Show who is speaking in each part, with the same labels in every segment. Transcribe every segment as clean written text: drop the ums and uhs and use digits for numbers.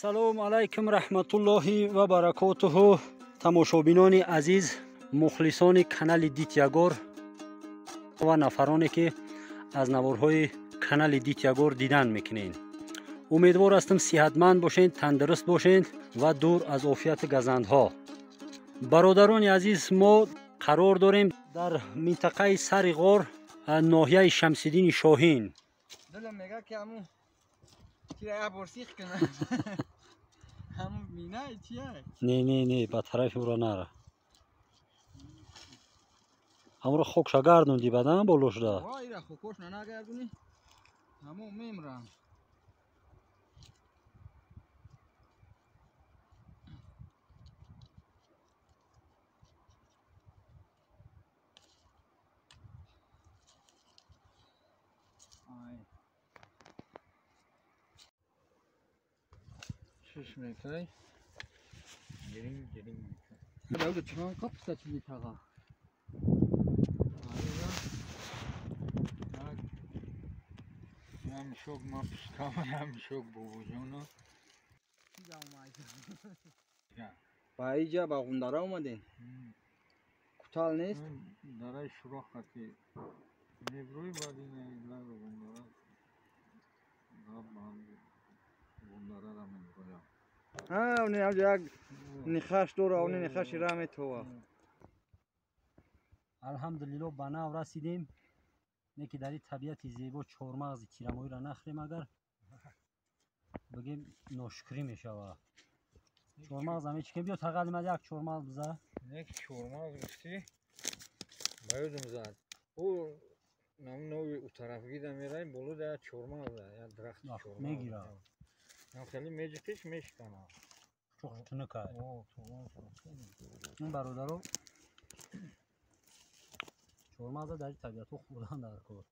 Speaker 1: салом алайкум раҳматуллоҳи ва баракотуҳу. тамошобинони азиз, мухлисони канали Дитягор ва нафароне ки аз наворҳои канали Дитягор дидан мекунед. умедвор ҳастам сиҳатманд бошед, тандуруст бошед ва дур аз офияти газандҳо. бародарони азиз, мо қарор дорем дар минтақаи сари ғор, ноҳияи Шамсиддини Шоҳин.
Speaker 2: دلم میگه که همون چیه برسیخ کنه همون مینه چیه؟
Speaker 1: نه به طرف او را نره. همون را خوکش گردوندی بدن بلوش ده.
Speaker 2: وای را خوکش نگردونی همون میمرم. شش میکنی گرین میکنی داود چنان کپسته چیزی تاقا هم شوک ما پشتام هم شوک بوجونو با اینجا با غنداره اومدین کوتال نیست داره شروع خطی نبروی بادی نه غنداره غنداره را میگویم اونی همجا یک نخاش دور اونی نخاش رام تو
Speaker 1: الحمدلله به نو رسیدیم. نه که در این طبیعت زیبا چهارمغز تیرمایی را نخوریم، اگر بگیم ناشکری میشود. چهارمغز همه چی که بیا تقدیم از یک چهارمغز بزن.
Speaker 2: یک چهارمغز گفتی باید زد او نوی او طرف گیده میره بلو در چهارمغز یا درخت چهارمغز
Speaker 1: میگیره
Speaker 2: خیلی میجتش میشکنه
Speaker 1: چوخ تنکه این برادرو چهارمغز در این طبیعت خوردن در کار.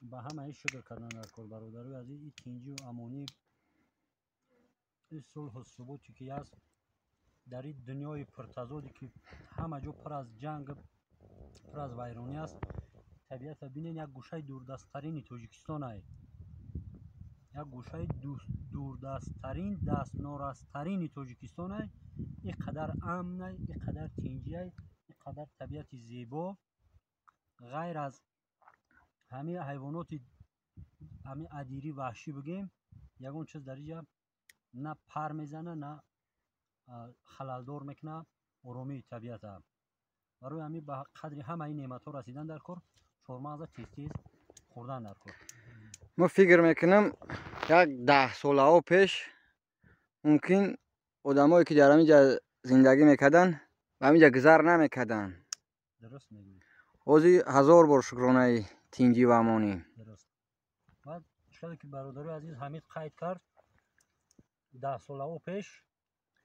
Speaker 1: به همه این شکر کردن در کار برادرو از این تینجی و امانی، این صلح و ثباتی که هست در این دنیای پرتضادی که همه جا پر از جنگ، پر از ویرانی است. طبیعت بینین یک گوشه دوردستترین تاجیکستان است، یک گوشه دوردستترین دست نارستترین تاجیکستان است. اینقدر امن است، اینقدر تنجی است، اینقدر طبیعت زیبا. غیر از همه حیوانات همه ادیری وحشی بگیم، یگون چیز در اینجا نه پر میزنه نه خللدار میکنه آرامی طبیعت است. برای همین به قدری همه این نعمت ها رسیدن در کار، چهارمغز تیز خوردن در کار.
Speaker 2: ما فکر میکنم یک 10 ساله پیش ممکن آدمایی که در همینجا زندگی میکردن و همینجا گذر نمیکردن.
Speaker 1: درست میگی.
Speaker 2: اوزی 1000 بار شکرانه تینجی و امانی.
Speaker 1: درست. بعد شده که برادری عزیز حمید قید کرد 10 ساله پیش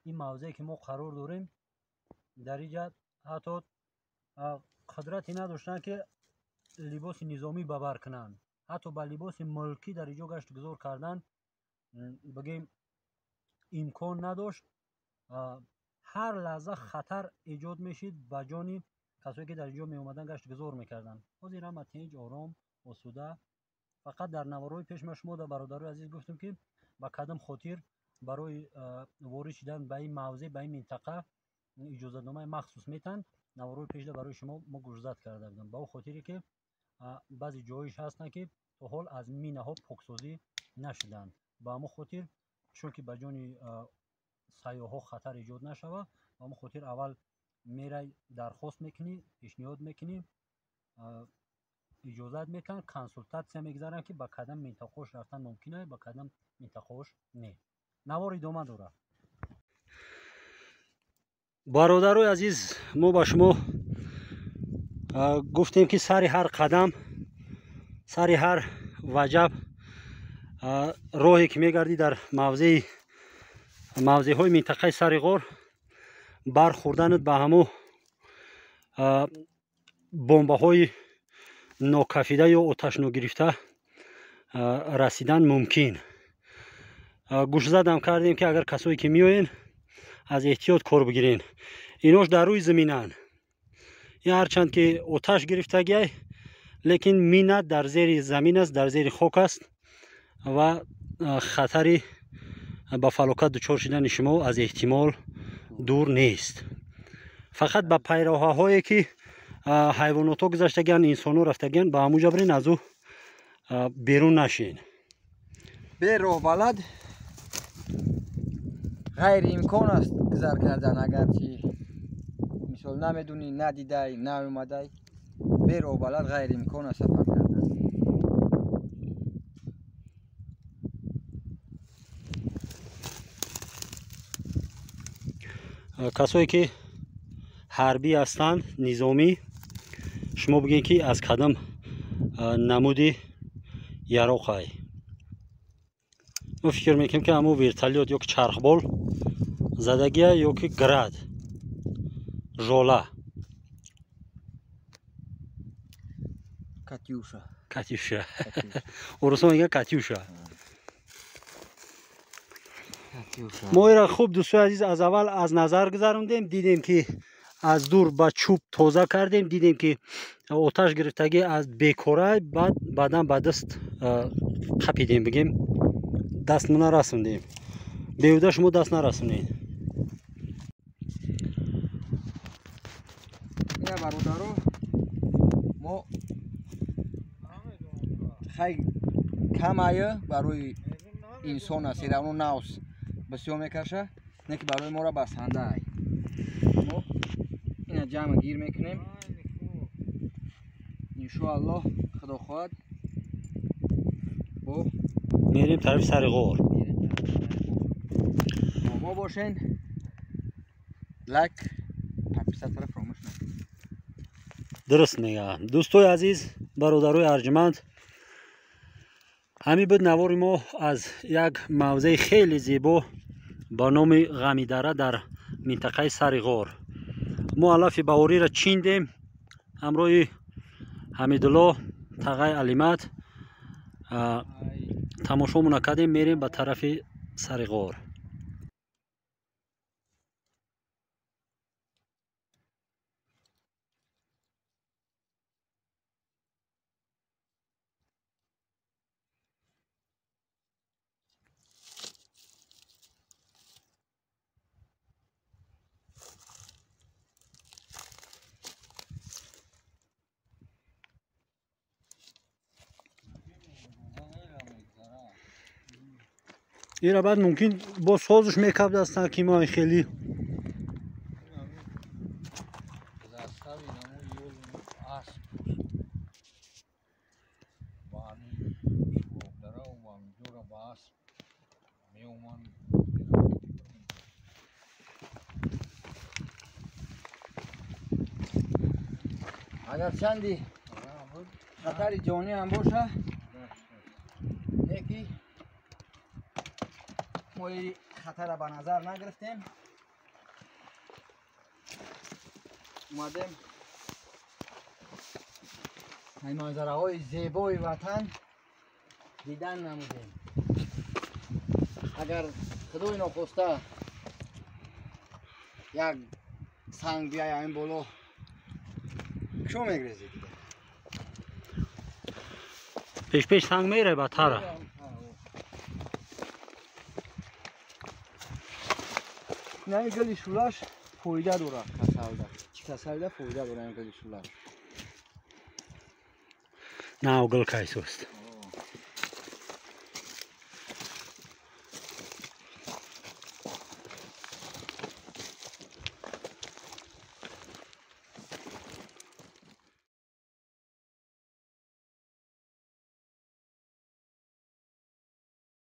Speaker 1: این موضعی که ما قرار داریم در اینجا حتی قدرتی نداشتن که لباس نظامی ببر کنن، حتی با لباس ملکی در اینجا گشت گذار کردن بگیم امکان نداشت. هر لحظه خطر ایجاد میشید به جان کسایی که در اینجا می اومدن گشت گذار میکردن. حاضر هم تنج آرام آسوده. فقط در نوارهای پیش ما شما در برادرای عزیز گفتم که با کدام خاطر برای وارد شدن به این موضع، به این منطقه اجازه نامه مخصوص میتن. نوارهای پیش برای شما ما گزارش کرده بودم با خاطری که بعضی جایش هستن که تا حال از مینه ها پاکسازی نشدن. با ما خاطر چون که به جان سیاح ها خطر ایجاد نشود، با ما خاطر اول میره درخواست میکنی، پیشنهاد میکنی، اجازت میکنن، کنسولتاسیا میگذارن که با کدام منطقه‌اش رفتن ممکنه، با کدام منطقه‌اش نه. نوار ادامه داره. برادرای عزیز، ما با شما گفتیم که سر هر قدم، سر هر وجب راهی که میگردی در موضع های منطقه سر غار برخوردن به همو بمب های ناکفیده یا آتش نگرفته رسیدن ممکن. گوش زدم کردیم که اگر کسایی که میوین از احتیاط کار بگیرین. ایناش در روی زمینن. این هرچند که آتش گرفتگی лекин мина дар зери замин аст, дар зери хок аст ва хатари ба фалокат дучор шудани шумо аз эҳтимол дур нест. фақат ба пайравҳаҳое ки ҳайвонотҳо гузаштагианд, инсонҳо рафтагианд, ба ҳамуҷа бирен, аз ӯ берун нашин.
Speaker 2: бероҳбалад ғайриимкон аст гузар кардан, агарчи мисол намедунӣ, надидай, наомадай, бероҳбалад ғайриимкон аст сафар кардан.
Speaker 1: касое ки ҳарбӣ ҳастанд, низомӣ, шумо бигӯед ки аз кадом намуди яроқай. мо фикр мекунем ки ҳамо вертолёт ё ки чархбол задагия ё ки град, жола,
Speaker 2: катюша.
Speaker 1: катюша. Орусо мегӯянд катюша. мо инро хуб дӯстои азиз аз аввал аз назар гузарондем, дидем ки аз дур ба чӯб тоза кардем, дидем ки оташ гирифтагӣ аз бекора, баъдан ба даст қапидем, бигем даст нарасондем. беҳуда шумо даст нарасонед.
Speaker 2: ина бародаро, мо хай камая барои инсон аст, равно навс бисёр мекаша, не ки барои моро басандаай. мо ина ҷамъ гир мекунем, иншоаллоҳ худо хоҳад бо
Speaker 1: мерем тарафи сари ғор.
Speaker 2: мо бошен, лайк, подписатора фаромӯш накунед.
Speaker 1: дуруст мегӯям. дӯстои азиз, бародарои арҷуманд, ҳамин буд навори мо аз як мавзеи хеле зебо ба номи ғамидара дар минтақаи сари ғор. мо алафи баҳориро чиндем ҳамроҳи ҳамидулло тағай алимат, тамошомона кардем, мерем ба тарафи сари ғор. ира баъд мумкин бо созуш мекавдастанд ки мо хеле
Speaker 2: агар чанди хатари ҷонӣ ҳам боша, не ки мо хатара ба назар нагирифтем, омадем манзараҳои зебои ватан дидан намудем. агар худои нохоста як санг бияй ҳамин боло, шо мегирезед?
Speaker 1: пеш санг мере ба тара.
Speaker 2: нами гули шулаш фоида дорад, касалда. Чи касалда фоида дорад гули шулаш.
Speaker 1: На гул кайсост.